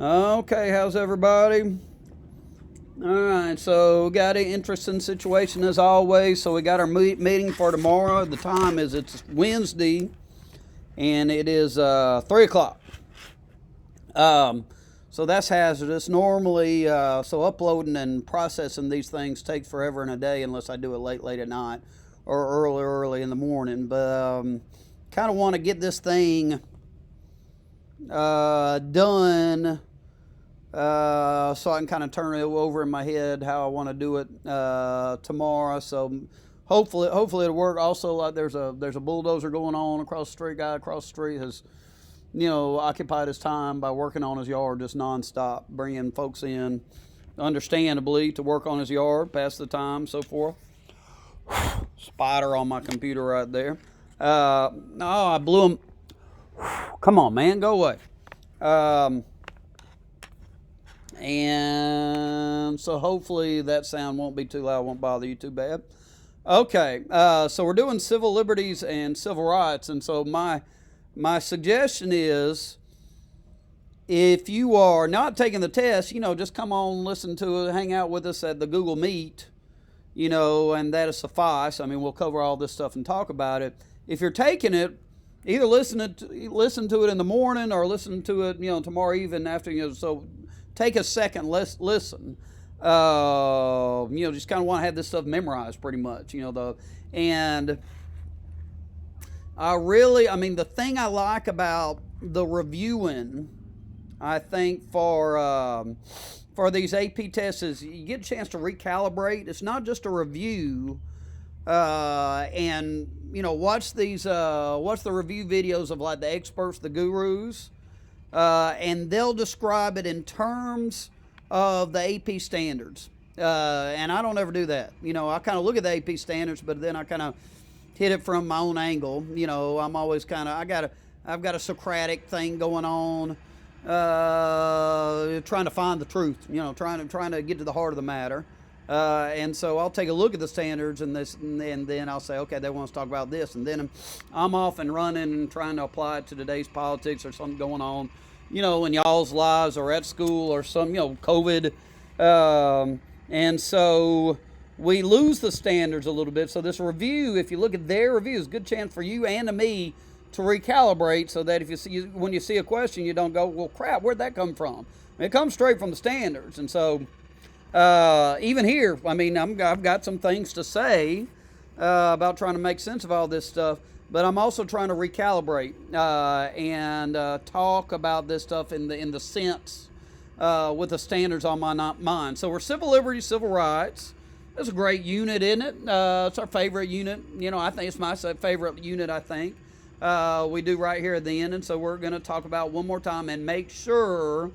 Okay, how's everybody? All right, so got an interesting situation as always. So we got our meeting for tomorrow. The time is it's Wednesday, and it is 3 o'clock. So that's hazardous. Normally, so uploading and processing these things takes forever in a day unless I do it late at night or early in the morning. But kind of want to get this thing done so I can kind of turn it over in my head how I want to do it tomorrow. So hopefully it'll work. Also, like there's a bulldozer going on across the street. Guy across the street has occupied his time by working on his yard just nonstop, bringing folks in, understandably, to work on his yard, pass the time, so forth. Spider on my computer right there. I blew him. Come on, man, go away. And so hopefully that sound won't be too loud, won't bother you too bad. Okay, so we're doing civil liberties and civil rights, and so my suggestion is, if you are not taking the test, just come on, listen to it, hang out with us at the Google Meet, and that'll suffice. I mean, we'll cover all this stuff and talk about it. If you're taking it, either listen to it in the morning or listen to it, tomorrow evening after, so take a second, listen. Just kind of want to have this stuff memorized pretty much, and the thing I like about the reviewing, I think for these AP tests is you get a chance to recalibrate. It's not just a review, and watch the review videos of like the experts, the gurus, and they'll describe it in terms of the AP standards. And I don't ever do that. I kind of look at the AP standards, but then I kind of hit it from my own angle. I'm always kind of, I've got a Socratic thing going on, trying to find the truth, trying to get to the heart of the matter. And so I'll take a look at the standards and then I'll say, okay, they want us to talk about this. And then I'm off and running and trying to apply it to today's politics or something going on, in y'all's lives or at school or some, COVID. And so we lose the standards a little bit. So this review, if you look at their reviews, good chance for you and to me to recalibrate so that when you see a question, you don't go, well, crap, where'd that come from? It comes straight from the standards. And so even here, I've got some things to say about trying to make sense of all this stuff, but I'm also trying to recalibrate and talk about this stuff in the sense with the standards on my mind. So we're civil liberties, civil rights. It's a great unit, isn't it? It's our favorite unit. I think it's my favorite unit, I think. We do right here at the end, and so we're going to talk about one more time and make sure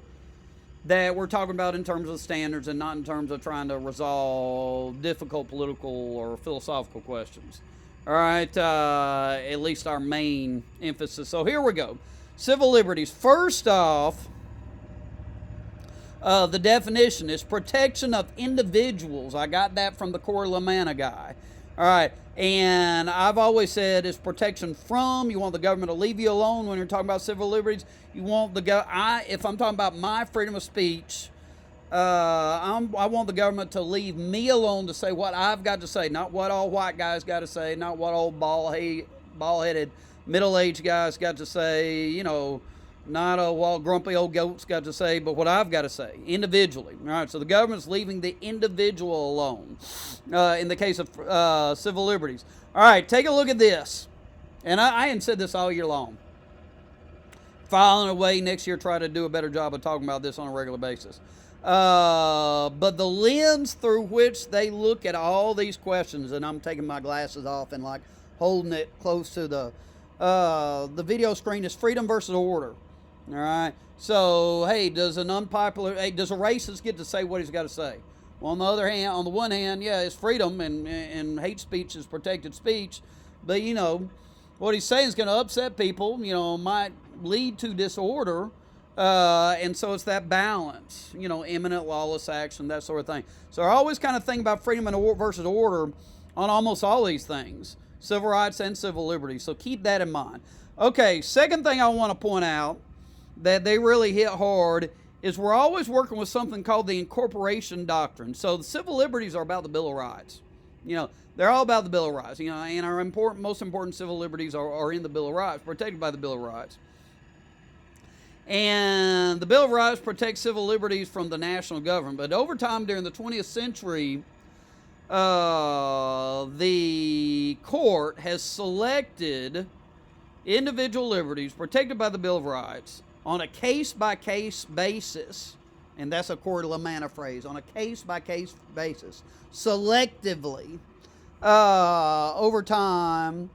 that we're talking about in terms of standards and not in terms of trying to resolve difficult political or philosophical questions. All right, at least our main emphasis. So here we go. Civil liberties. First off, the definition is protection of individuals. I got that from the Corey LaManna guy. All right, and I've always said it's protection from. You want the government to leave you alone when you're talking about civil liberties. You want if I'm talking about my freedom of speech, I want the government to leave me alone to say what I've got to say, not what all white guys got to say, not what old bald-headed middle-aged guys got to say, not what grumpy old goats got to say, but what I've got to say individually. All right, so the government's leaving the individual alone in the case of civil liberties. All right, take a look at this. And I hadn't said this all year long. Filing away next year, try to do a better job of talking about this on a regular basis. But the lens through which they look at all these questions, and I'm taking my glasses off and like holding it close to the video screen, is freedom versus order. All right. So, hey, does a racist get to say what he's got to say? Well, on the one hand, yeah, it's freedom and hate speech is protected speech. But, what he's saying is going to upset people, might lead to disorder. And so it's that balance, imminent lawless action, that sort of thing. So I always kind of think about freedom versus order on almost all these things, civil rights and civil liberties. So keep that in mind. Okay, second thing I want to point out that they really hit hard is we're always working with something called the incorporation doctrine. So the civil liberties are about the Bill of Rights. They're all about the Bill of Rights. And our most important civil liberties are in the Bill of Rights, protected by the Bill of Rights. And the Bill of Rights protects civil liberties from the national government. But over time, during the 20th century, the court has selected individual liberties protected by the Bill of Rights on a case-by-case basis, and that's a Corey LaManna phrase, on a case-by-case basis, selectively, over time,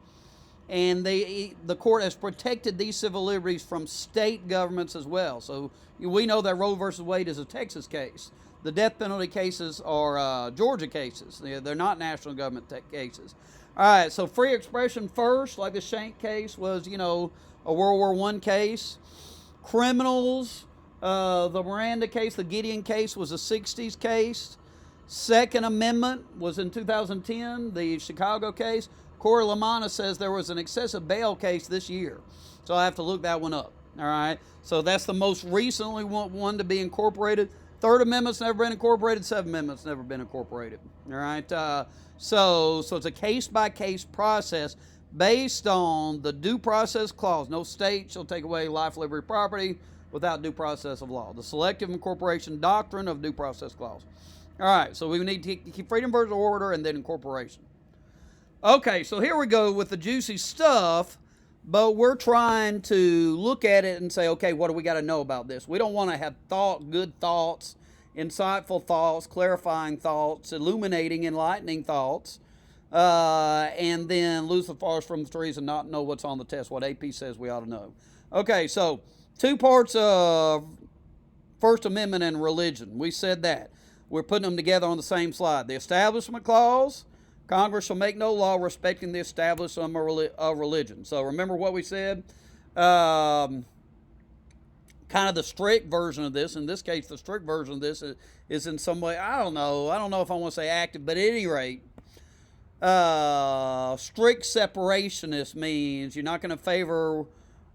and the court has protected these civil liberties from state governments as well. So we know that Roe versus Wade is a Texas case. The death penalty cases are Georgia cases. They're not national government cases. All right, so free expression first, like the Shank case was, a World War I case. Criminals, the Miranda case, the Gideon case was a 60s case. Second Amendment was in 2010, the Chicago case. Corey LaManna says there was an excessive bail case this year. So I have to look that one up. All right, so that's the most recently one to be incorporated. Third Amendment's never been incorporated. Seventh Amendment's never been incorporated. All right, so it's a case-by-case process based on the due process clause. No state shall take away life, liberty, property without due process of law. The selective incorporation doctrine of due process clause. All right, so we need to keep freedom versus order and then incorporation. Okay, so here we go with the juicy stuff, but we're trying to look at it and say, okay, what do we got to know about this? We don't want to have good thoughts, insightful thoughts, clarifying thoughts, illuminating, enlightening thoughts, and then lose the forest from the trees and not know what's on the test, what AP says we ought to know. Okay, so two parts of First Amendment and religion. We said that. We're putting them together on the same slide. The Establishment Clause, Congress shall make no law respecting the establishment of religion. So remember what we said? Kind of the strict version of this. In this case, the strict version of this is in some way, I don't know if I want to say active, but at any rate, strict separationist means you're not going to favor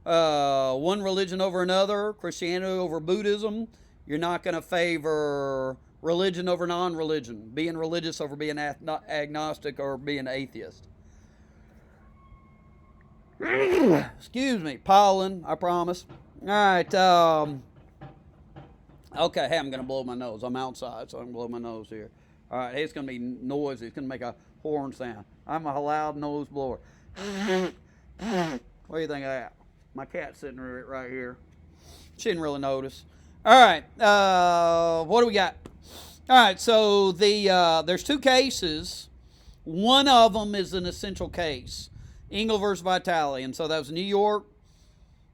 one religion over another, Christianity over Buddhism. You're not going to favor religion over non-religion, being religious over being agnostic or being atheist. Excuse me, pollen, I promise. All right. Okay, hey, I'm going to blow my nose. I'm outside, so I can blow my nose here. All right, hey, it's going to be noisy. It's going to make a horn sound. I'm a loud nose blower. What do you think of that? My cat's sitting right here. She didn't really notice. All right, what do we got? All right, so there's two cases. One of them is an essential case, Engel versus Vitale, and so that was New York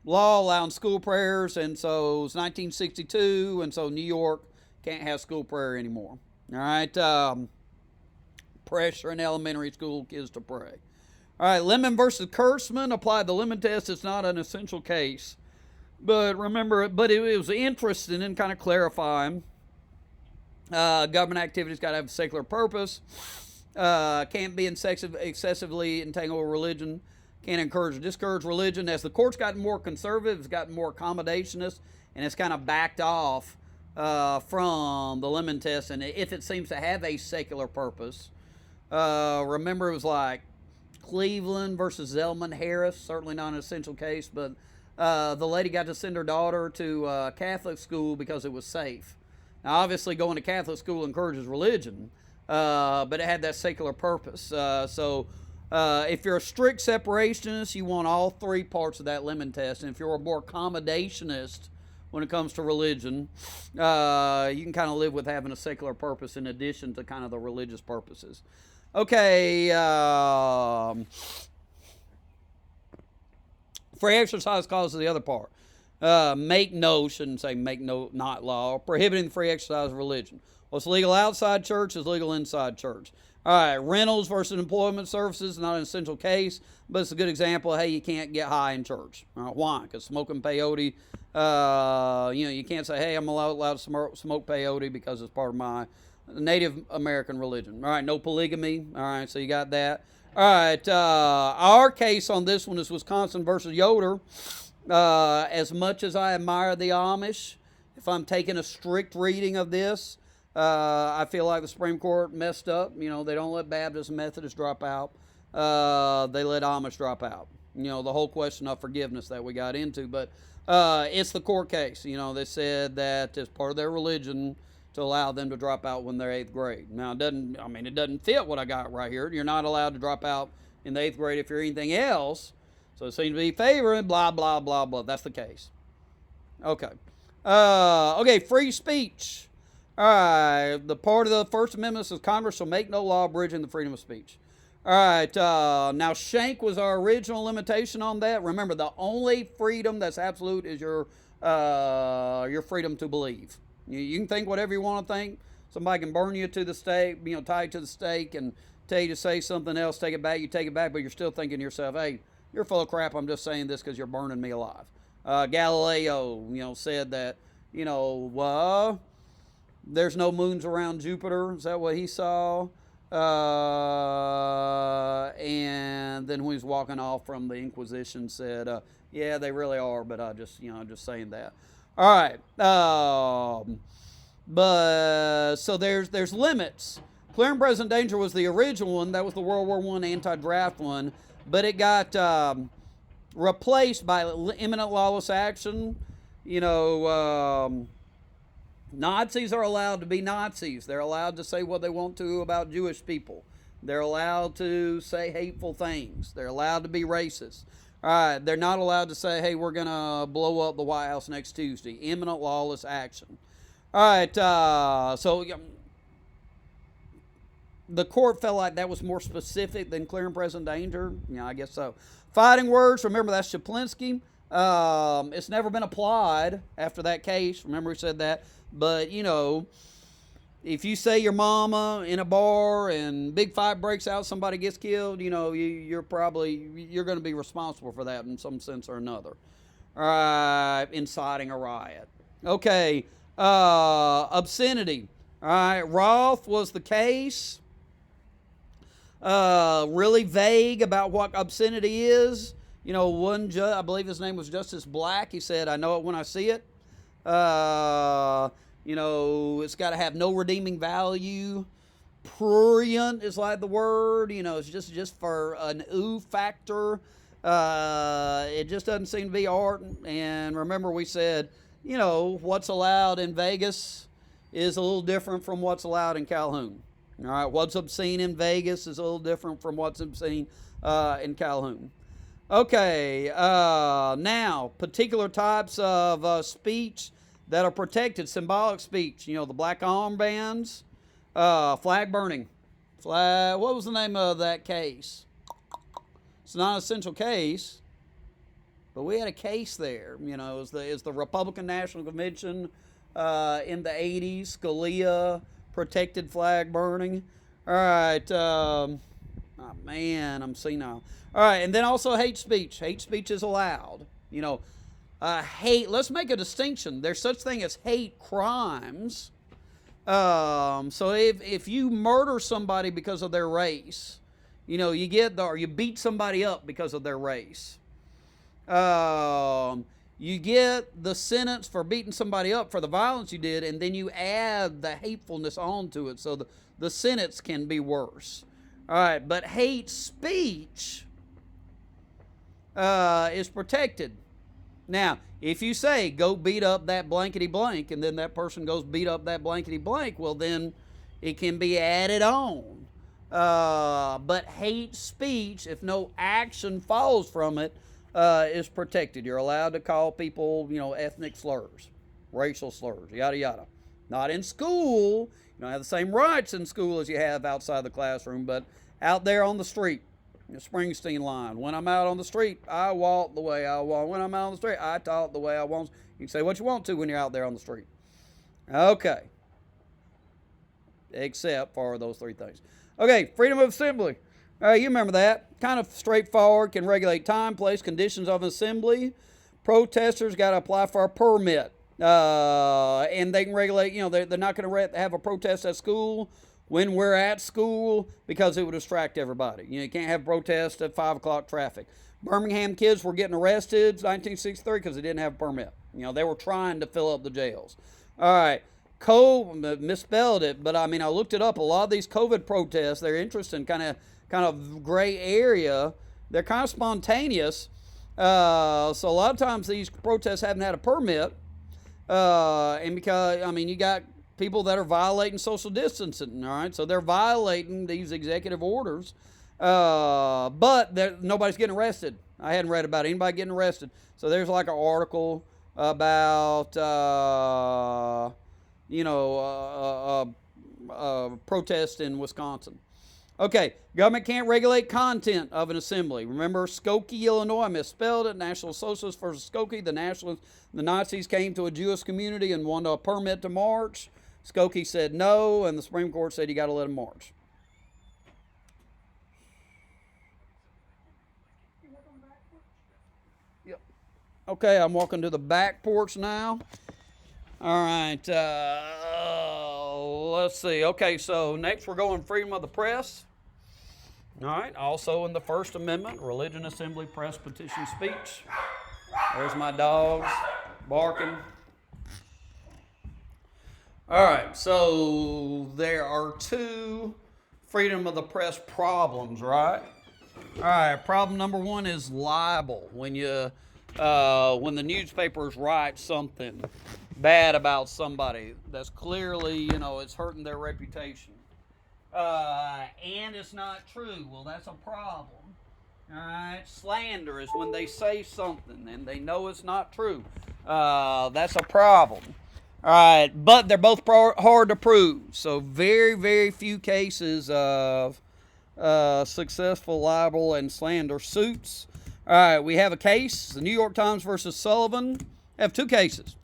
law allowing school prayers, and so it was 1962, and so New York can't have school prayer anymore. All right, pressure in elementary school kids to pray. All right, Lemon versus Kurtzman applied the Lemon test. It's not an essential case, but remember, it was interesting in kind of clarifying. Government activities got to have a secular purpose. Can't be excessively entangled with religion. Can't encourage or discourage religion. As the court's gotten more conservative, it's gotten more accommodationist, and it's kind of backed off from the Lemon test. And if it seems to have a secular purpose, remember it was like Cleveland versus Zelman Harris. Certainly not an essential case, but the lady got to send her daughter to Catholic school because it was safe. Now, obviously, going to Catholic school encourages religion, but it had that secular purpose. So if you're a strict separationist, you want all three parts of that Lemon test. And if you're a more accommodationist when it comes to religion, you can kind of live with having a secular purpose in addition to kind of the religious purposes. Okay. Free exercise clause is the other part. Shouldn't say make no, not law, prohibiting the free exercise of religion. What's legal outside church is legal inside church. All right, rentals versus employment services, not an essential case, but it's a good example of, hey, you can't get high in church. All right, why? Because smoking peyote, you can't say, hey, I'm allowed to smoke peyote because it's part of my Native American religion. All right, no polygamy. All right, so you got that. All right, our case on this one is Wisconsin versus Yoder. As much as I admire the Amish if I'm taking a strict reading of this, I feel like the Supreme Court messed up. They don't let Baptists and Methodists drop out. They let Amish drop out. The whole question of forgiveness that we got into. But it's the court case. They said that it's part of their religion to allow them to drop out when they're 8th grade. Now, it doesn't fit what I got right here. You're not allowed to drop out in the 8th grade if you're anything else. So it seems to be favoring blah, blah, blah, blah. That's the case. Okay. Okay, free speech. All right, the part of the First Amendment says Congress shall make no law abridging the freedom of speech. All right, now Shank was our original limitation on that. Remember, the only freedom that's absolute is your freedom to believe. You can think whatever you want to think. Somebody can burn you to the stake, tie you to the stake and tell you to say something else, take it back, you take it back, but you're still thinking to yourself, hey, you're full of crap, I'm just saying this because you're burning me alive. Galileo, said that, there's no moons around Jupiter. Is that what he saw? And then when he was walking off from the Inquisition, said, yeah, they really are, but just saying that. All right. But so there's limits. Clear and present danger was the original one. That was the World War I anti-draft one. But it got replaced by imminent lawless action. Nazis are allowed to be Nazis. They're allowed to say what they want to about Jewish people. They're allowed to say hateful things. They're allowed to be racist. All right, they're not allowed to say, hey, we're going to blow up the White House next Tuesday. Imminent lawless action. All right, so the court felt like that was more specific than clear and present danger. I guess so. Fighting words, remember that's Chaplinsky. It's never been applied after that case. Remember he said that. But, if you say your mama in a bar and big fight breaks out, somebody gets killed, you're going to be responsible for that in some sense or another. All right, inciting a riot. Okay, obscenity. All right, Roth was the case. Really vague about what obscenity is. One judge, I believe his name was Justice Black, he said, I know it when I see it. It's got to have no redeeming value. Prurient is like the word, it's just for an ooh factor. It just doesn't seem to be art. And remember we said, what's allowed in Vegas is a little different from what's allowed in Calhoun. All right, what's obscene in Vegas is a little different from what's obscene in Calhoun. Okay, now, particular types of speech that are protected, symbolic speech, the black armbands, flag burning. What was the name of that case? It's not an essential case, but we had a case there. It was the Republican National Convention in the 80s, Scalia protected flag burning. All right, oh man, I'm senile. All right, and then also hate speech. Hate speech is allowed. Hate, let's make a distinction. There's such thing as hate crimes. So if you murder somebody because of their race, you beat somebody up because of their race. You get the sentence for beating somebody up for the violence you did, and then you add the hatefulness onto it, so the sentence can be worse. All right, but hate speech is protected. Now, if you say, go beat up that blankety blank, and then that person goes beat up that blankety blank, well, then it can be added on. But hate speech, if no action follows from it, is protected. You're allowed to call people, ethnic slurs, racial slurs, yada, yada. Not in school. You don't have the same rights in school as you have outside the classroom, but out there on the street. The Springsteen line. When I'm out on the street, I walk the way I want. When I'm out on the street, I talk the way I want. You can say what you want to when you're out there on the street. Okay. Except for those three things. Okay, freedom of assembly. All right, you remember that. Kind of straightforward. Can regulate time, place, conditions of assembly. Protesters got to apply for a permit. And they can regulate, they're not going to have a protest at school when we're at school because it would distract everybody. You can't have protests at 5 o'clock traffic. Birmingham kids were getting arrested in 1963 because they didn't have a permit. They were trying to fill up the jails. All right. Misspelled it, but I looked it up. A lot of these COVID protests, they're interesting, kind of gray area. They're kind of spontaneous. So a lot of times these protests haven't had a permit. And because, you got people that are violating social distancing, all right? So they're violating these executive orders, but nobody's getting arrested. I hadn't read about anybody getting arrested. So there's like an article about, protest in Wisconsin. Okay, government can't regulate content of an assembly. Remember Skokie, Illinois? I misspelled it. National Socialists versus Skokie. The Nazis came to a Jewish community and wanted a permit to march. Skokie said no, and the Supreme Court said you got to let them march. Yep. Okay, I'm walking to the back porch now. All right, let's see. Okay, so next we're going freedom of the press. All right, also in the First Amendment, religion, assembly, press, petition, speech. There's my dogs barking. All right, so there are two freedom of the press problems, right? All right, problem number one is libel. When the newspapers write something bad about somebody that's clearly, it's hurting their reputation. And it's not true. Well, that's a problem. All right. Slander is when they say something and they know it's not true. That's a problem. All right. But they're both hard to prove. So very, very few cases of successful libel and slander suits. All right. We have a case, the New York Times versus Sullivan. I have two cases.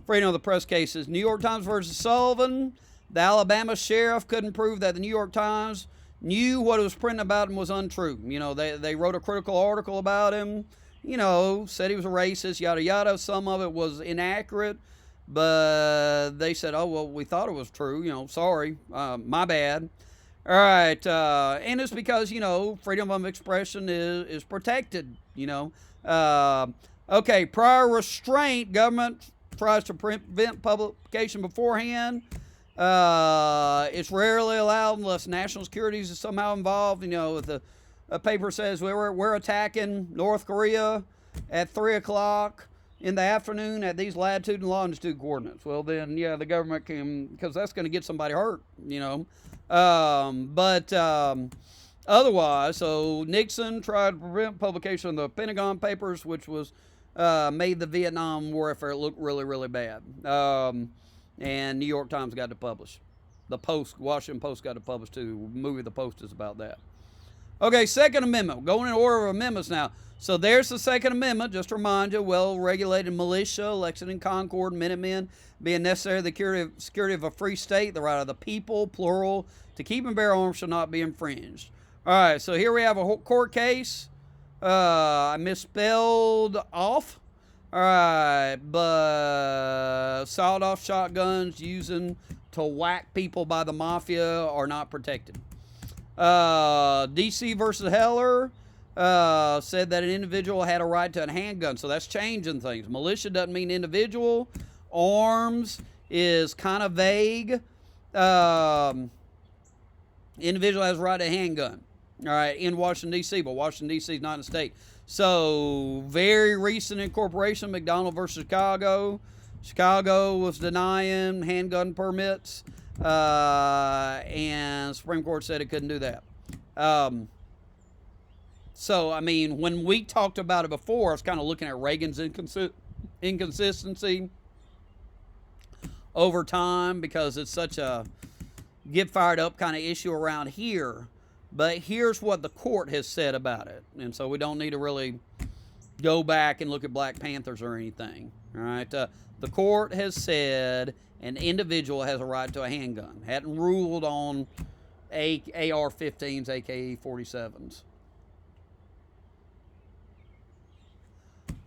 Freedom of the press cases. New York Times versus Sullivan. The Alabama sheriff couldn't prove that the New York Times knew what it was printing about him was untrue. They wrote a critical article about him, said he was a racist, yada, yada. Some of it was inaccurate, but they said, oh, well, we thought it was true. Sorry, my bad. All right. And it's because, freedom of expression is protected, Okay, prior restraint, government tries to prevent publication beforehand. It's rarely allowed unless national security is somehow involved. If a paper says we're attacking North Korea at 3 o'clock in the afternoon at these latitude and longitude coordinates, well then, yeah, the government can, because that's going to get somebody hurt, Otherwise, so Nixon tried to prevent publication of the Pentagon Papers, which was made the Vietnam warfare look really, really bad. And New York Times got to publish. The Post, Washington Post got to publish too. Movie The Post is about that. Okay, Second Amendment. Going in order of amendments now. So there's the Second Amendment. Just to remind you, well-regulated militia, Lexington, Concord, Minutemen, being necessary to the security of a free state, the right of the people, plural, to keep and bear arms shall not be infringed. All right, so here we have a court case. I misspelled off. All right, but sawed-off shotguns using to whack people by the mafia are not protected. D.C. versus Heller said that an individual had a right to a handgun, so that's changing things. Militia doesn't mean individual. Arms is kind of vague. Individual has a right to a handgun. All right, in Washington, D.C., but Washington, D.C. is not in the state. So, very recent incorporation, McDonald versus Chicago. Chicago was denying handgun permits, and Supreme Court said it couldn't do that. When we talked about it before, I was kind of looking at Reagan's inconsistency over time because it's such a get fired up kind of issue around here. But here's what the court has said about it. And so we don't need to really go back and look at Black Panthers or anything. All right. The court has said an individual has a right to a handgun. Hadn't ruled on AR-15s, AK-47s.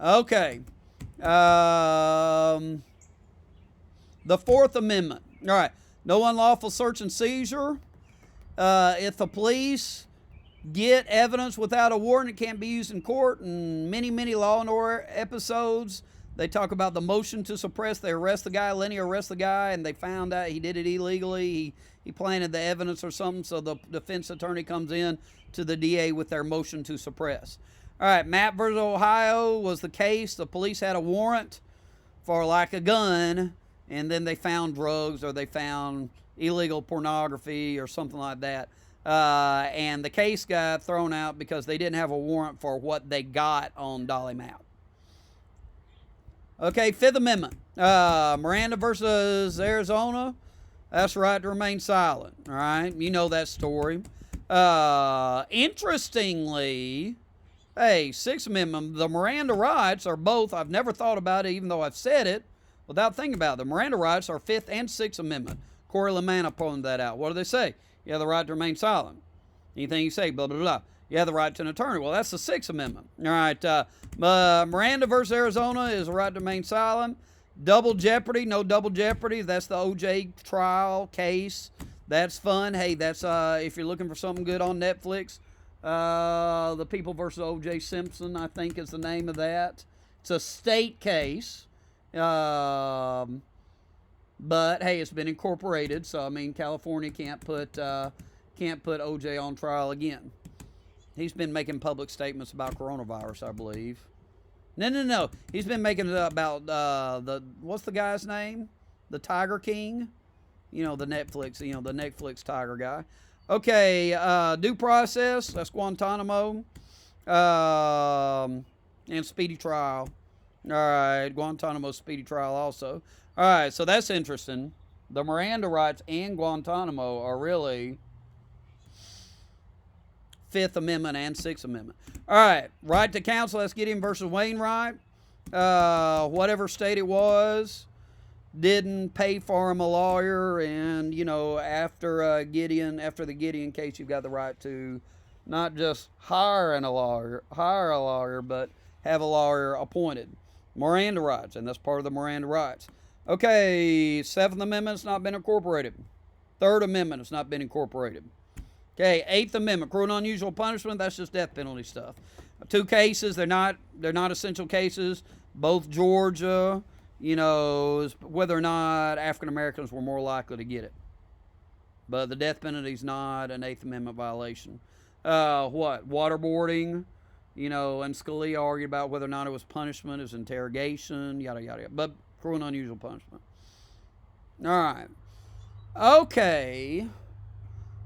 Okay. The Fourth Amendment. All right. No unlawful search and seizure. If the police get evidence without a warrant, it can't be used in court. And many Law and Order episodes, they talk about the motion to suppress. They arrest the guy, Lenny arrests the guy, and they found out he did it illegally. He planted the evidence or something, so the defense attorney comes in to the DA with their motion to suppress. All right, Mapp versus Ohio was the case. The police had a warrant for like a gun, and then they found drugs or they found illegal pornography or something like that. And the case got thrown out because they didn't have a warrant for what they got on Dolly Mapp. Okay, Fifth Amendment. Miranda versus Arizona. That's the right to remain silent. All right, you know that story. Interestingly, hey, Sixth Amendment, the Miranda rights are both, I've never thought about it even though I've said it, without thinking about it. The Miranda rights are Fifth and Sixth Amendment. Corey LaManna pointed that out. What do they say? You have the right to remain silent. Anything you say, blah, blah, blah. You have the right to an attorney. Well, that's the Sixth Amendment. All right, Miranda versus Arizona is the right to remain silent. Double jeopardy, no double jeopardy. That's the OJ trial case. That's fun. Hey, that's if you're looking for something good on Netflix, The People versus O.J. Simpson, I think is the name of that. It's a state case. But, hey, it's been incorporated. So, I mean, California can't put O.J. on trial again. He's been making public statements about coronavirus, I believe. No. He's been making it about what's the guy's name? The Tiger King? The Netflix Tiger guy. Okay, due process, that's Guantanamo. And speedy trial. All right, Guantanamo speedy trial also. All right, so that's interesting. The Miranda rights and Guantanamo are really Fifth Amendment and Sixth Amendment. All right, right to counsel, that's Gideon versus Wainwright. Whatever state it was, didn't pay for him a lawyer, and after the Gideon case, you've got the right to not just hire a lawyer, but have a lawyer appointed. Miranda rights, and that's part of the Miranda rights. Okay, Seventh Amendment's not been incorporated. Third Amendment has not been incorporated. Okay, Eighth Amendment, cruel and unusual punishment, that's just death penalty stuff. Two cases, they're not essential cases. Both Georgia, whether or not African Americans were more likely to get it. But the death penalty is not an Eighth Amendment violation. Waterboarding, and Scalia argued about whether or not it was punishment, it was interrogation, yada, yada, yada. But cruel and unusual punishment. All right. Okay.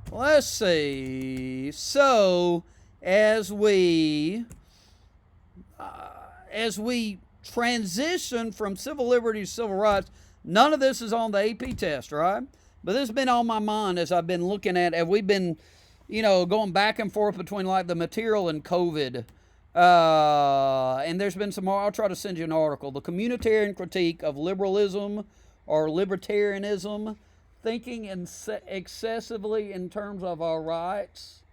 Let's see. So, as we transition from civil liberties to civil rights, none of this is on the AP test, right? But this has been on my mind as I've been looking at, and we've been, going back and forth between like the material and COVID. And there's been some more. I'll try to send you an article. The Communitarian Critique of Liberalism or Libertarianism, thinking excessively in terms of our rights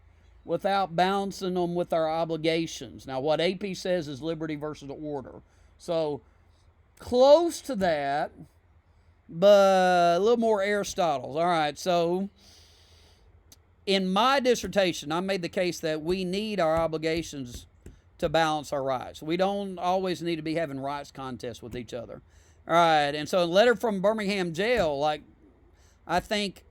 without balancing them with our obligations. Now, what AP says is liberty versus order. So, close to that, but a little more Aristotle's. All right, so in my dissertation, I made the case that we need our obligations to balance our rights. We don't always need to be having rights contests with each other. All right, and so a letter from Birmingham jail, I think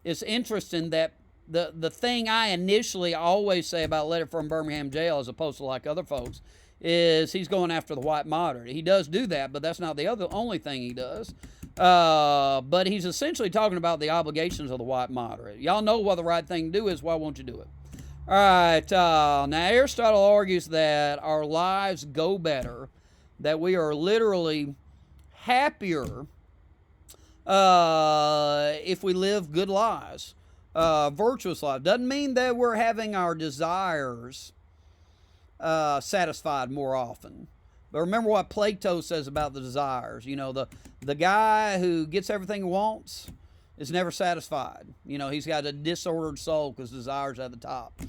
it's interesting that the thing I initially always say about a letter from Birmingham jail, as opposed to like other folks, is he's going after the white moderate. He does do that, but that's not the only thing he does. But he's essentially talking about the obligations of the white moderate. Y'all know what the right thing to do is. Why won't you do it? All right. Now, Aristotle argues that our lives go better, that we are literally happier if we live good lives, virtuous lives. Doesn't mean that we're having our desires satisfied more often. But remember what Plato says about the desires. The guy who gets everything he wants is never satisfied. He's got a disordered soul because desires at the top.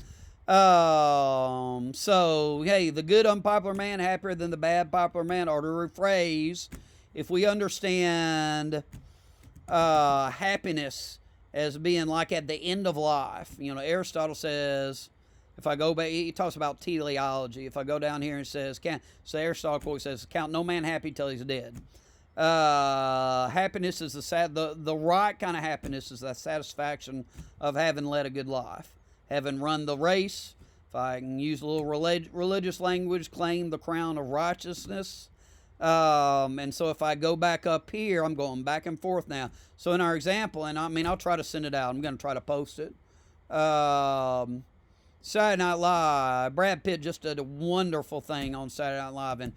So, hey, the good unpopular man happier than the bad popular man, or to rephrase, if we understand happiness as being like at the end of life. Aristotle says, if I go back, he talks about teleology. If I go down here and says, Aristotle says, count no man happy till he's dead. Happiness is the right kind of happiness is the satisfaction of having led a good life, having run the race. If I can use a little religious language, claim the crown of righteousness. And so if I go back up here, I'm going back and forth now. So in our example, and I'll try to send it out. I'm going to try to post it. Saturday Night Live. Brad Pitt just did a wonderful thing on Saturday Night Live. And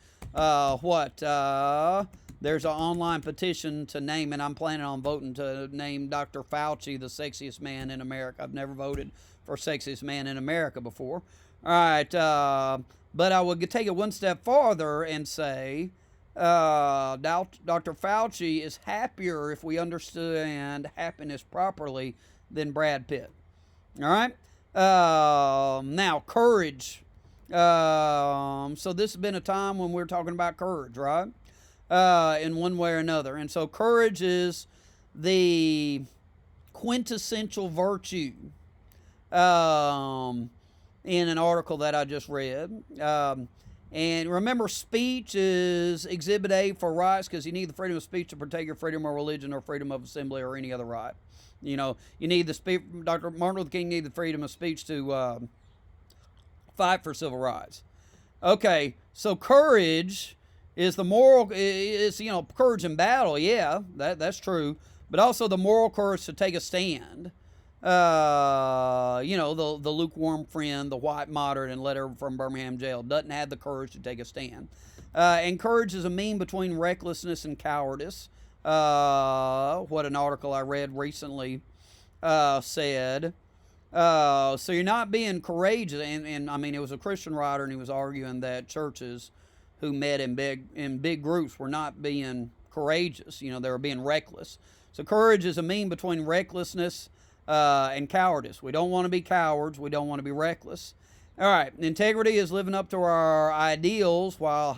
there's an online petition to name, and I'm planning on voting to name Dr. Fauci the sexiest man in America. I've never voted for sexiest man in America before. All right. But I would take it one step farther and say Dr. Fauci is happier if we understand happiness properly than Brad Pitt. All right. Now, courage. So this has been a time when we're talking about courage, right? In one way or another. And so courage is the quintessential virtue in an article that I just read. And remember, speech is Exhibit A for rights, because you need the freedom of speech to protect your freedom of religion or freedom of assembly or any other right. You need Dr. Martin Luther King needed the freedom of speech to fight for civil rights. Okay, so courage is the moral, is courage in battle, yeah, that's true, but also the moral courage to take a stand. The lukewarm friend, the white moderate and letter from Birmingham jail doesn't have the courage to take a stand. And courage is a mean between recklessness and cowardice. What an article I read recently said. So you're not being courageous, and it was a Christian writer, and he was arguing that churches who met in big groups were not being courageous. They were being reckless. So courage is a mean between recklessness and cowardice. We don't want to be cowards. We don't want to be reckless. All right. Integrity is living up to our ideals, while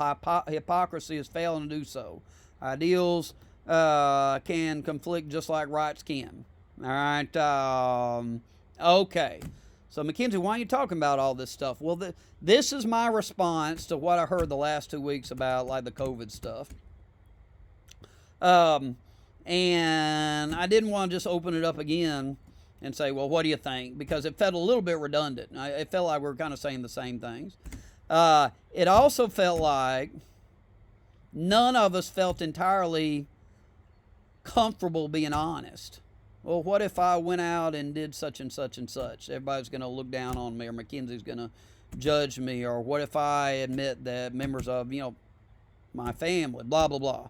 hypocrisy is failing to do so. Ideals can conflict just like rights can. All right. Okay. So, Mackenzie, why are you talking about all this stuff? Well, this is my response to what I heard the last 2 weeks about, like, the COVID stuff. And I didn't want to just open it up again and say, well, what do you think? Because it felt a little bit redundant. It felt like we were kind of saying the same things. It also felt like none of us felt entirely comfortable being honest. Well, what if I went out and did such and such and such? Everybody's going to look down on me, or Mackenzie's going to judge me. Or what if I admit that members of, my family, blah, blah, blah.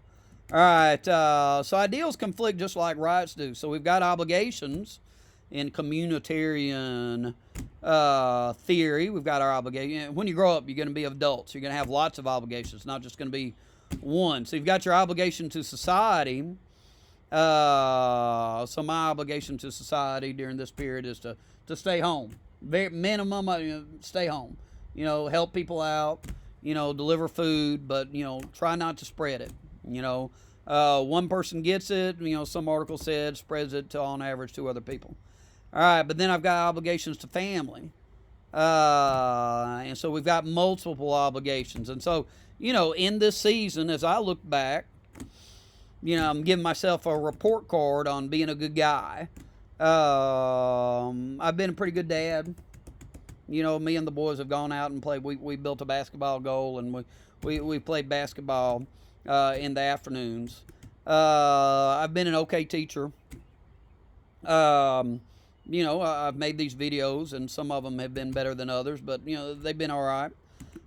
All right, so ideals conflict just like rights do. So we've got obligations in communitarian theory. We've got our obligation. When you grow up, you're going to be adults. You're going to have lots of obligations, not just going to be one. So you've got your obligation to society. So my obligation to society during this period is to stay home. Minimum, stay home. Help people out. Deliver food, but try not to spread it. One person gets it. Some article said spreads it to on average 2 other people. All right, but then I've got obligations to family, and so we've got multiple obligations. And so in this season, as I look back. I'm giving myself a report card on being a good guy. I've been a pretty good dad. Me and the boys have gone out and played. We built a basketball goal, and we played basketball in the afternoons. I've been an okay teacher. I've made these videos, and some of them have been better than others, but they've been all right.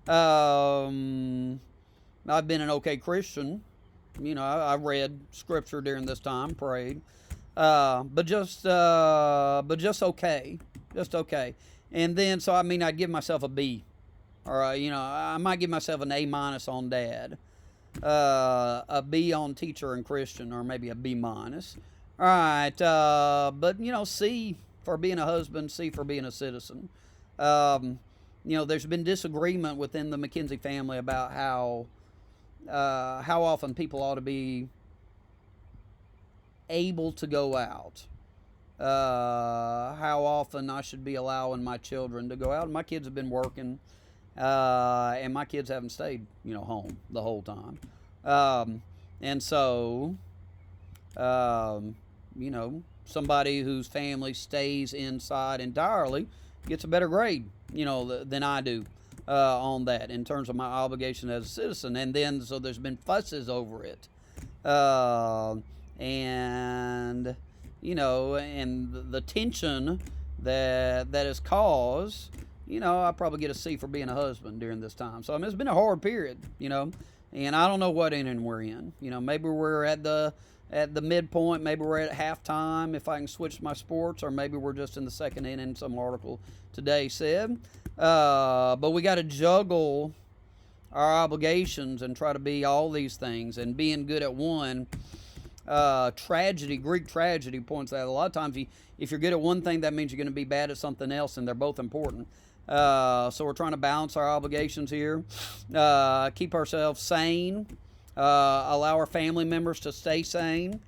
I've been an okay Christian. I read scripture during this time, prayed, but just okay, And then, so I'd give myself a B, or I might give myself an A- on dad, a B on teacher and Christian, or maybe a B-. All right, but C for being a husband, C for being a citizen. There's been disagreement within the Mackenzie family about how often people ought to be able to go out. how often I should be allowing my children to go out. My kids have been working, and my kids haven't stayed, home the whole time. And so, um, somebody whose family stays inside entirely gets a better grade, than I do on that in terms of my obligation as a citizen. And then, so there's been fusses over it. And and the tension that is caused, I probably get a C for being a husband during this time. So it's been a hard period, and I don't know what inning we're in. Maybe we're at the midpoint, maybe we're at halftime if I can switch my sports, or maybe we're just in the second inning, some article today said. But we got to juggle our obligations and try to be all these things, and being good at one. Greek tragedy points out a lot of times if you're good at one thing, that means you're going to be bad at something else, and they're both important. So we're trying to balance our obligations here, keep ourselves sane, allow our family members to stay sane,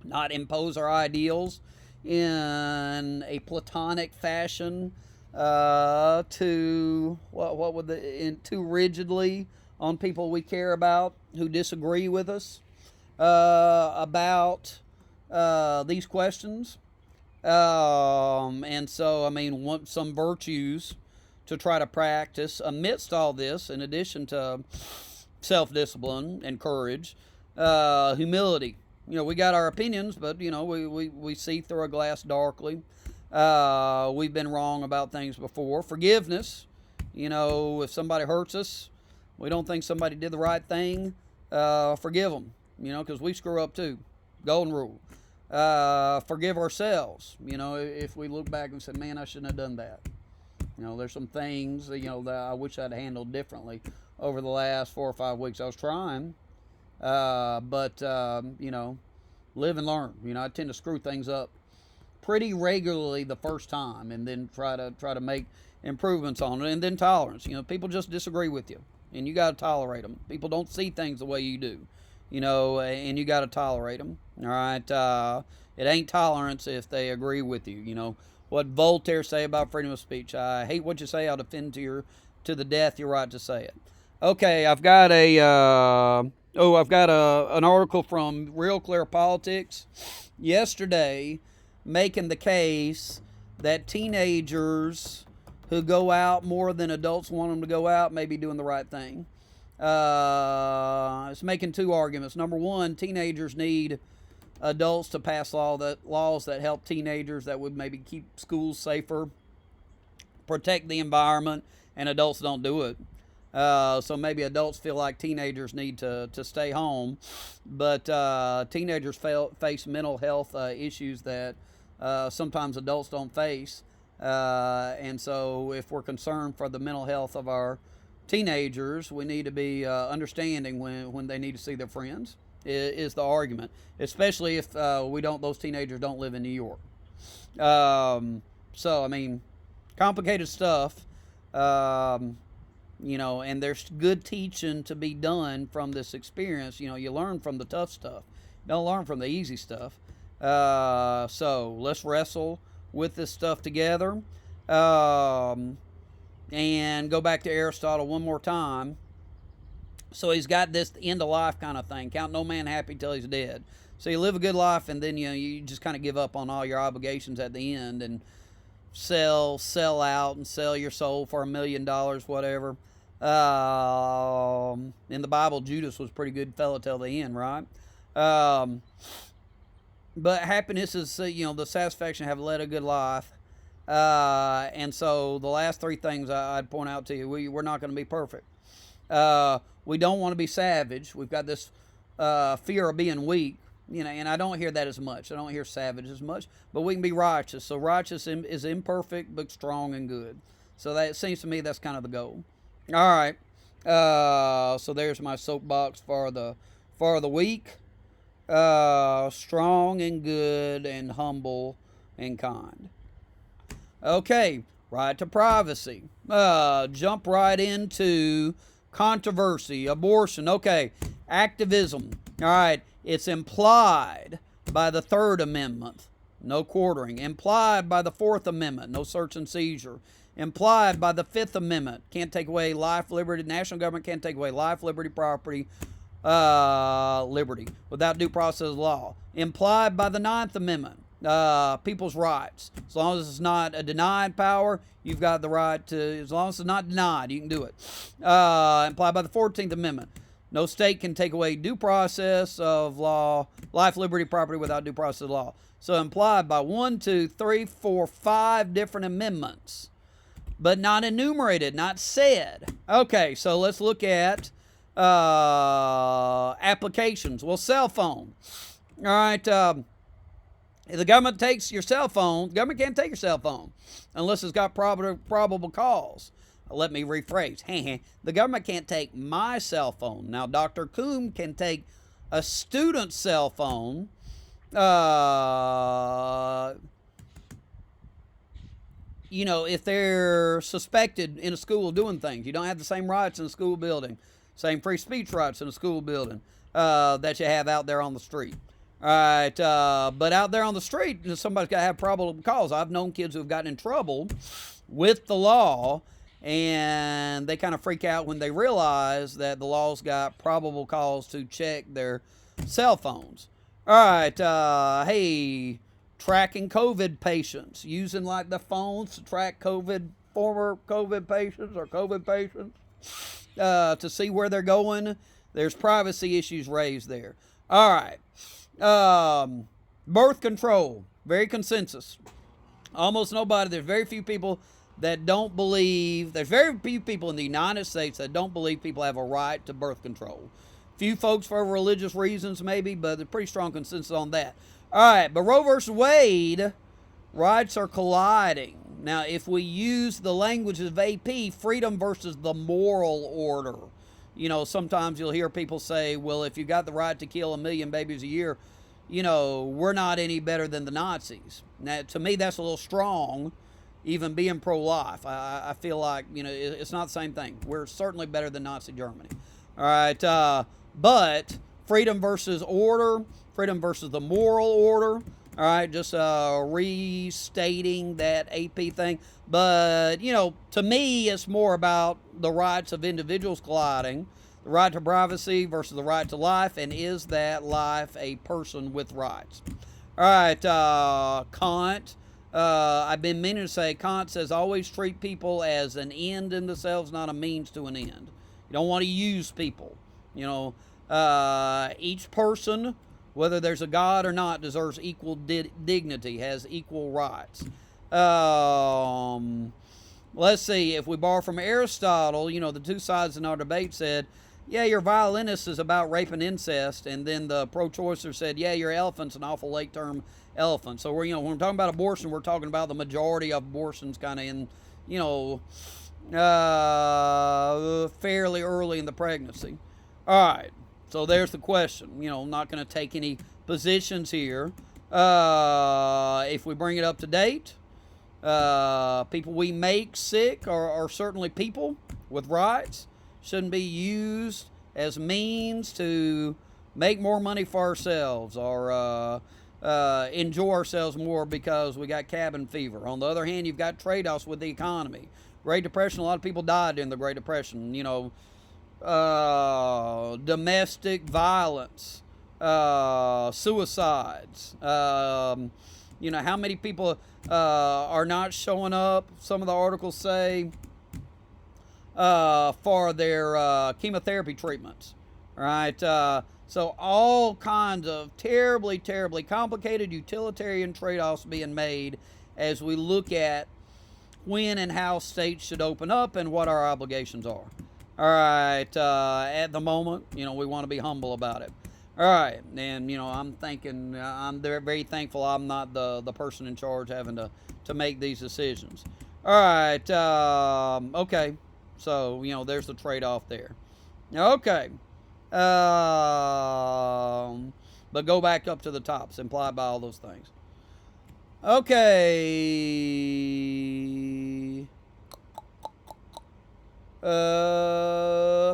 not impose our ideals in a platonic fashion, too rigidly on people we care about who disagree with us about these questions. And so, want some virtues to try to practice amidst all this, in addition to self-discipline and courage, humility. We got our opinions, but, we see through a glass darkly. We've been wrong about things before. Forgiveness. If somebody hurts us, we don't think somebody did the right thing, forgive them. Because we screw up too. Golden rule. Forgive ourselves. If we look back and say, man, I shouldn't have done that. There's some things, that I wish I'd handled differently over the last 4 or 5 weeks. I was trying, but live and learn. I tend to screw things up pretty regularly the first time, and then try to make improvements on it. And then tolerance. People just disagree with you, and you got to tolerate them. People don't see things the way you do. And you got to tolerate them. All right. It ain't tolerance if they agree with you. What Voltaire say about freedom of speech. I hate what you say. I'll defend to the death your right to say it. Okay. I've got an article from Real Clear Politics yesterday making the case that teenagers who go out more than adults want them to go out may be doing the right thing. It's making 2 arguments. Number one, teenagers need adults to pass laws that help teenagers, that would maybe keep schools safer, protect the environment, and adults don't do it. So maybe adults feel like teenagers need to stay home, but teenagers face mental health issues that sometimes adults don't face. And so if we're concerned for the mental health of our teenagers, we need to be understanding when they need to see their friends, is the argument, especially if those teenagers don't live in New York. So complicated stuff, and there's good teaching to be done from this experience. You learn from the tough stuff, you don't learn from the easy stuff. So let's wrestle with this stuff together. And go back to Aristotle one more time. So he's got this end of life kind of thing. Count no man happy till he's dead. So you live a good life, and then you just kind of give up on all your obligations at the end, and sell out and sell your soul for $1 million, whatever. In the Bible, Judas was a pretty good fellow till the end, right? But happiness is the satisfaction of having led a good life. And so the last 3 things I'd point out to you, we're not going to be perfect. We don't want to be savage. We've got this fear of being weak, and I don't hear that as much. I don't hear savage as much, but we can be righteous. So righteous is imperfect, but strong and good. So that seems to me that's kind of the goal. All right. So there's my soapbox for the week. Strong and good and humble and kind. Okay, right to privacy. Jump right into controversy, abortion. Okay, activism. All right, it's implied by the Third Amendment no quartering. Implied by the Fourth Amendment, no search and seizure. Implied by the Fifth Amendment, can't take away life, liberty. National government can't take away life, liberty, property, liberty without due process of law. Implied by the Ninth Amendment, people's rights. As long as it's not a denied power, you've got the right to, as long as it's not denied, you can do it. Implied by the 14th Amendment, no state can take away due process of law, life, liberty, property without due process of law. So implied by 1, 2, 3, 4, 5 different amendments, but not enumerated, not said. Okay, so let's look at applications. Well, cell phone. All right, if the government takes your cell phone, the government can't take your cell phone unless it's got probable cause. Let me rephrase. The government can't take my cell phone. Now, Dr. Coombe can take a student's cell phone, if they're suspected in a school doing things. You don't have the same rights in a school building, same free speech rights in a school building that you have out there on the street. All right, but out there on the street, somebody's got to have probable cause. I've known kids who have gotten in trouble with the law, and they kind of freak out when they realize that the law's got probable cause to check their cell phones. All right, tracking COVID patients, using like the phones to track former COVID patients or COVID patients to see where they're going. There's privacy issues raised there. All right. Birth control, very consensus. Almost nobody, there's very few people that don't believe, there's very few people in the United States that don't believe people have a right to birth control. Few folks for religious reasons maybe, but there's pretty strong consensus on that. All right, but Roe versus Wade, rights are colliding. Now, if we use the language of AP, freedom versus the moral order. Sometimes you'll hear people say, well, if you got the right to kill 1 million babies a year, we're not any better than the Nazis. Now, to me, that's a little strong, even being pro-life. I feel like, it's not the same thing. We're certainly better than Nazi Germany. All right, but freedom versus order, freedom versus the moral order. All right, just restating that AP thing. But, to me, it's more about the rights of individuals colliding, the right to privacy versus the right to life, and is that life a person with rights? All right, Kant. I've been meaning to say, Kant says, always treat people as an end in themselves, not a means to an end. You don't want to use people. Each person, whether there's a God or not, deserves equal dignity, has equal rights. Let's see, if we borrow from Aristotle, the two sides in our debate said, yeah, your violinist is about rape and incest, and then the pro-choicer said, yeah, your elephant's an awful late-term elephant. So when we're talking about abortion, we're talking about the majority of abortions kind of in, fairly early in the pregnancy. All right, so there's the question. I'm not going to take any positions here. If we bring it up to date, people we make sick are certainly people with rights. Shouldn't be used as means to make more money for ourselves or enjoy ourselves more because we got cabin fever. On the other hand, you've got trade-offs with the economy. Great Depression, a lot of people died during the Great Depression. Domestic violence, suicides. How many people are not showing up? Some of the articles say for their chemotherapy treatments. Right? So all kinds of terribly, terribly complicated utilitarian trade-offs being made as we look at when and how states should open up and what our obligations are. All right, at the moment, we want to be humble about it. All right, and, I'm thinking, I'm very thankful I'm not the person in charge having to make these decisions. All right, okay, so, there's the trade-off there. Okay, but go back up to the tops, implied by all those things. Okay.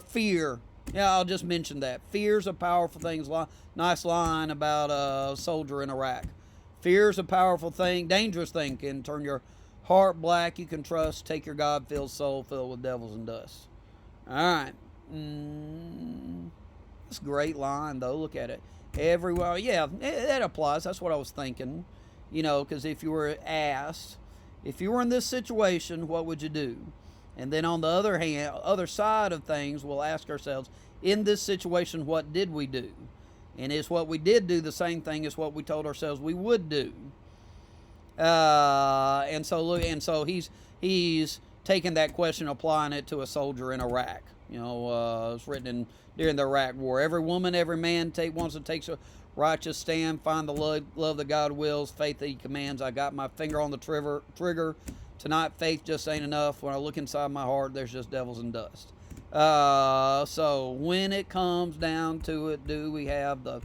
Fear. Yeah, I'll just mention that. Fear's a powerful thing. Nice line about a soldier in Iraq. Fear is a powerful thing, dangerous thing, can turn your heart black. You can trust, take your God-filled soul filled with devils and dust. All right. That's a great line, though. Look at it. Everywhere. Yeah, that applies. That's what I was thinking. Because if you were asked, if you were in this situation, what would you do? And then on the other hand, other side of things, we'll ask ourselves, in this situation, what did we do? And is what we did do the same thing as what we told ourselves we would do? And so he's taking that question, applying it to a soldier in Iraq. It's written during the Iraq War. Every woman, every man wants to take a righteous stand, find the love that God wills, faith that He commands. I got my finger on the trigger. Tonight, faith just ain't enough. When I look inside my heart, there's just devils and dust. So when it comes down to it, do we have the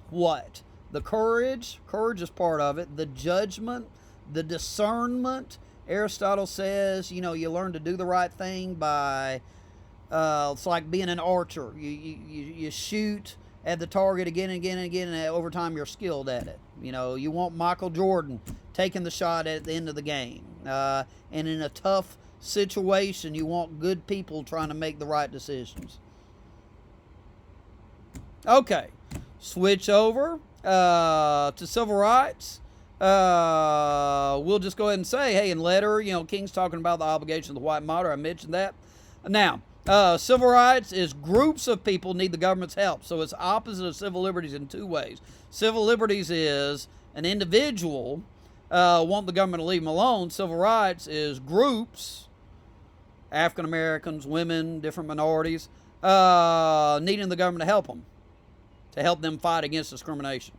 what? The courage. Courage is part of it. The judgment, the discernment. Aristotle says, you learn to do the right thing by, it's like being an archer. You shoot at the target again and again and again, and over time you're skilled at it. You want Michael Jordan taking the shot at the end of the game. And in a tough situation, you want good people trying to make the right decisions. Okay, switch over to civil rights. We'll just go ahead and say, hey, in letter, King's talking about the obligation of the white martyr. I mentioned that. Now, civil rights is groups of people need the government's help. So it's opposite of civil liberties in two ways. Civil liberties is an individual want the government to leave them alone. Civil rights is groups, African Americans, women, different minorities, needing the government to help them fight against discrimination.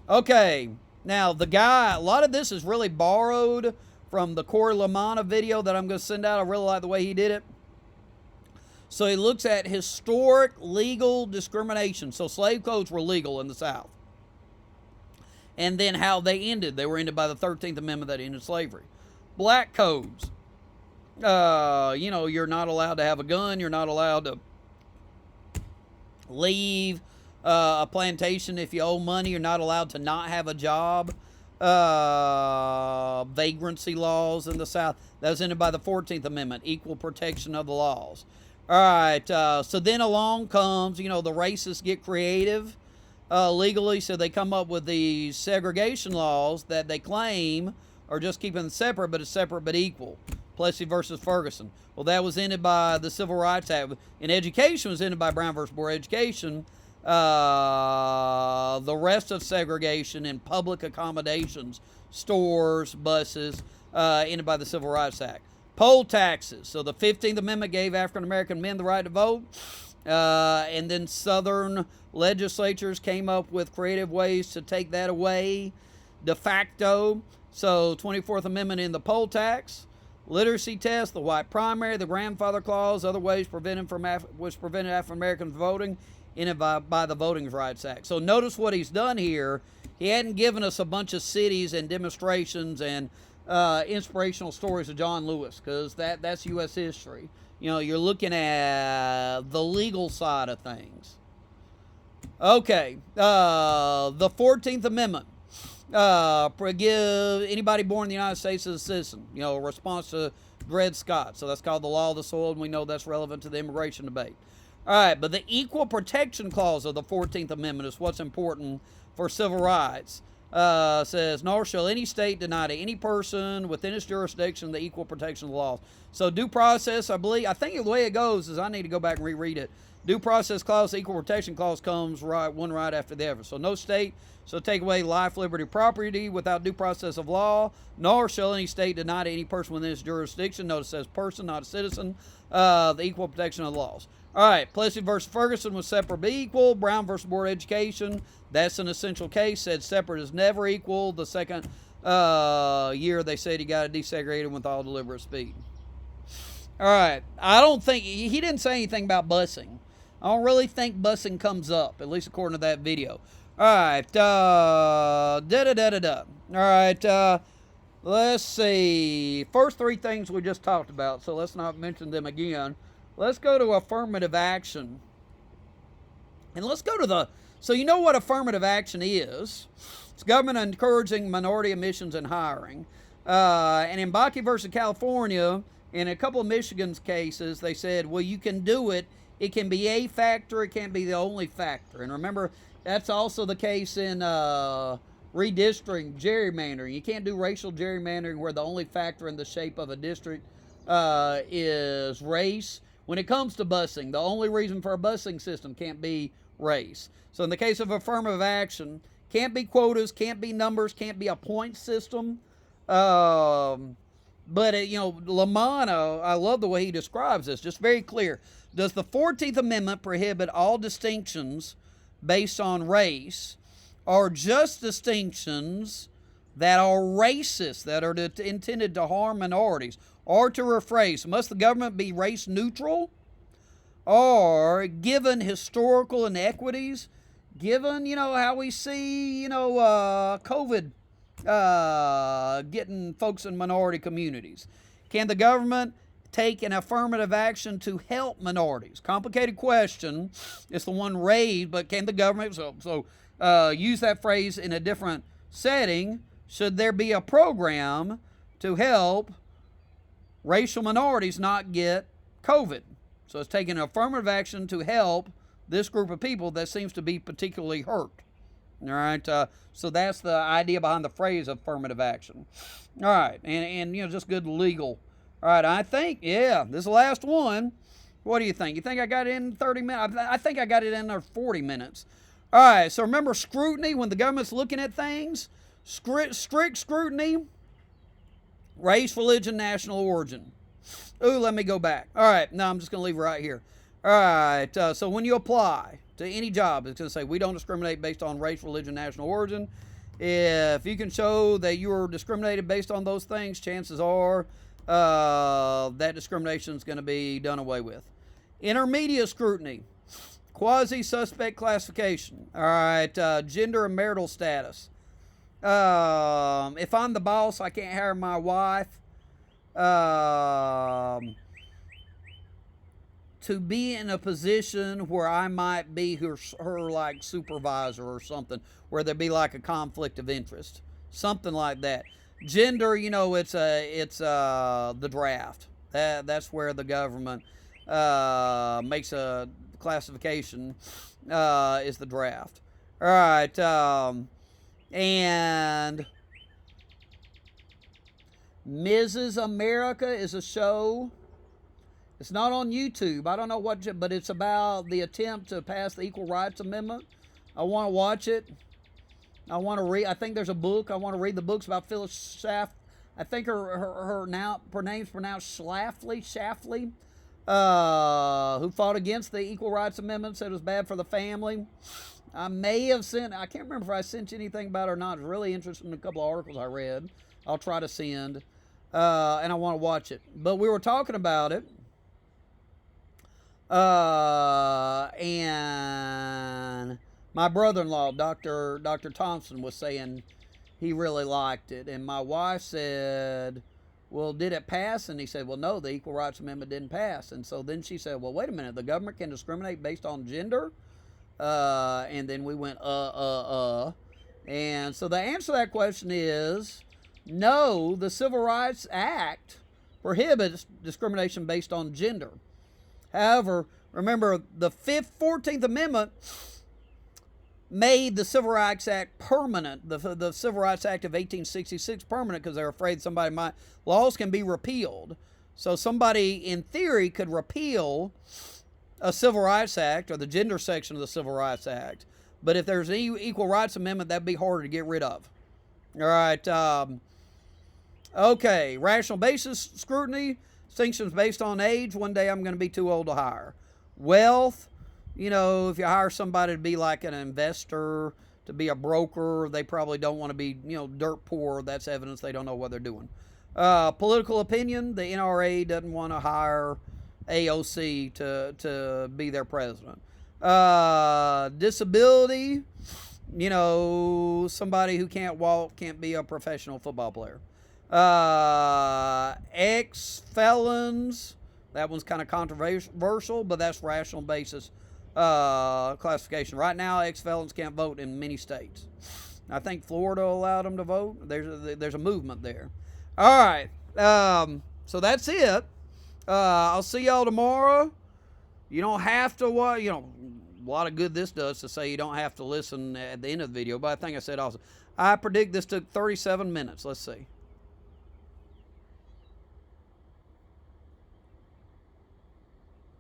Okay, now a lot of this is really borrowed from the Corey LaManna video that I'm going to send out. I really like the way he did it. So he looks at historic legal discrimination. So slave codes were legal in the South. And then how they ended. They were ended by the 13th Amendment that ended slavery. Black codes. You're not allowed to have a gun. You're not allowed to leave a plantation if you owe money. You're not allowed to not have a job. Vagrancy laws in the South. That was ended by the 14th Amendment. Equal protection of the laws. All right. So then along comes, the racists get creative legally. So they come up with these segregation laws that they claim are just keeping them separate, but it's separate but equal. Plessy versus Ferguson. Well, that was ended by the Civil Rights Act. In education, it was ended by Brown versus Board of Education. The rest of segregation in public accommodations, stores, buses, ended by the Civil Rights Act. Poll taxes. So the 15th Amendment gave African American men the right to vote. And then Southern legislatures came up with creative ways to take that away de facto. So 24th Amendment in the poll tax. Literacy test, the white primary, the grandfather clause, other ways prevented African Americans voting, ended by the Voting Rights Act. So notice what he's done here. He hadn't given us a bunch of cities and demonstrations and inspirational stories of John Lewis, because that's U.S. history. You're looking at the legal side of things. Okay, the 14th Amendment. Give anybody born in the United States as a citizen, a response to Dred Scott. So that's called the law of the soil, and we know that's relevant to the immigration debate. All right, but the Equal Protection Clause of the 14th Amendment is what's important for civil rights. Says, nor shall any state deny to any person within its jurisdiction the equal protection of the laws. So due process, I think the way it goes is I need to go back and reread it. Due process clause, equal protection clause comes one right after the other. So no state shall take away life, liberty, property without due process of law, nor shall any state deny to any person within its jurisdiction. Notice it says person, not a citizen, the equal protection of the laws. All right, Plessy versus Ferguson was separate but equal. Brown versus Board of Education, that's an essential case, said separate is never equal. The second year they said you got to desegregate them with all deliberate speed. All right, I don't think, he didn't say anything about busing. I don't really think busing comes up, at least according to that video. All right, All right, let's see. First three things we just talked about, so let's not mention them again. Let's go to affirmative action. And let's go to so you know what affirmative action is. It's government encouraging minority admissions and hiring. And in Bakke versus California, in a couple of Michigan's cases, they said, well, you can do it. It can be a factor. It can't be the only factor. And remember, that's also the case in redistricting, gerrymandering. You can't do racial gerrymandering where the only factor in the shape of a district is race. When it comes to busing, the only reason for a busing system can't be race. So in the case of affirmative action, can't be quotas, can't be numbers, can't be a point system. But, Lamana, I love the way he describes this, just very clear. Does the 14th Amendment prohibit all distinctions based on race, or just distinctions that are racist, that are intended to harm minorities? Or to rephrase, must the government be race neutral? Or, given historical inequities, given, how we see, COVID getting folks in minority communities, can the government take an affirmative action to help minorities? Complicated question. It's the one raised, but can the government, use that phrase in a different setting, should there be a program to help racial minorities not get COVID? So it's taking affirmative action to help this group of people that seems to be particularly hurt. All right, so that's the idea behind the phrase affirmative action. All right, and just good legal. All right, I think, this is the last one. What do you think? You think I got it in 30 minutes? I think I got it in there 40 minutes. All right, so remember scrutiny when the government's looking at things? Strict scrutiny, race, religion, national origin. Ooh, let me go back. All right, no, I'm just going to leave it right here. All right, so when you apply to any job, it's going to say we don't discriminate based on race, religion, national origin. If you can show that you are discriminated based on those things, chances are that discrimination is going to be done away with. Intermediate scrutiny, quasi-suspect classification. All right, gender and marital status. If I'm the boss, I can't hire my wife to be in a position where I might be her like supervisor or something, where there be like a conflict of interest, something like that. Gender, it's the draft. That's where the government makes a classification. Is the draft. All right, and Mrs. America is a show. It's not on YouTube. I don't know but it's about the attempt to pass the Equal Rights Amendment. I want to watch it. I want to read. I think there's a book. I want to read the books about Phyllis Schlafly. I think her name's pronounced Schlafly, who fought against the Equal Rights Amendment, said it was bad for the family. I may have sent. I can't remember if I sent you anything about it or not. It's really interesting in a couple of articles I read. I'll try to send, and I want to watch it. But we were talking about it. And my brother-in-law, Dr. Thompson, was saying he really liked it. And my wife said, well, did it pass? And he said, well, no, the Equal Rights Amendment didn't pass. And so then she said, well, wait a minute, the government can discriminate based on gender? And then we went, And so the answer to that question is no, the Civil Rights Act prohibits discrimination based on gender. However, remember, the 14th Amendment made the Civil Rights Act permanent, the Civil Rights Act of 1866 permanent, because they're afraid laws can be repealed. So somebody, in theory, could repeal a Civil Rights Act or the gender section of the Civil Rights Act. But if there's an Equal Rights Amendment, that'd be harder to get rid of. All right. Okay, rational basis scrutiny. Distinctions based on age. One day I'm going to be too old to hire. Wealth, if you hire somebody to be like an investor, to be a broker, they probably don't want to be, dirt poor. That's evidence they don't know what they're doing. Political opinion, the NRA doesn't want to hire AOC to be their president. Disability, somebody who can't walk can't be a professional football player. Ex-felons, that one's kind of controversial, but that's rational basis classification. Right now, ex-felons can't vote in many states. I think Florida allowed them to vote. There's a movement there. All right. So that's it. I'll see y'all tomorrow. You don't have to watch, a lot of good this does to say you don't have to listen at the end of the video, but I think I said also. I predict this took 37 minutes. Let's see.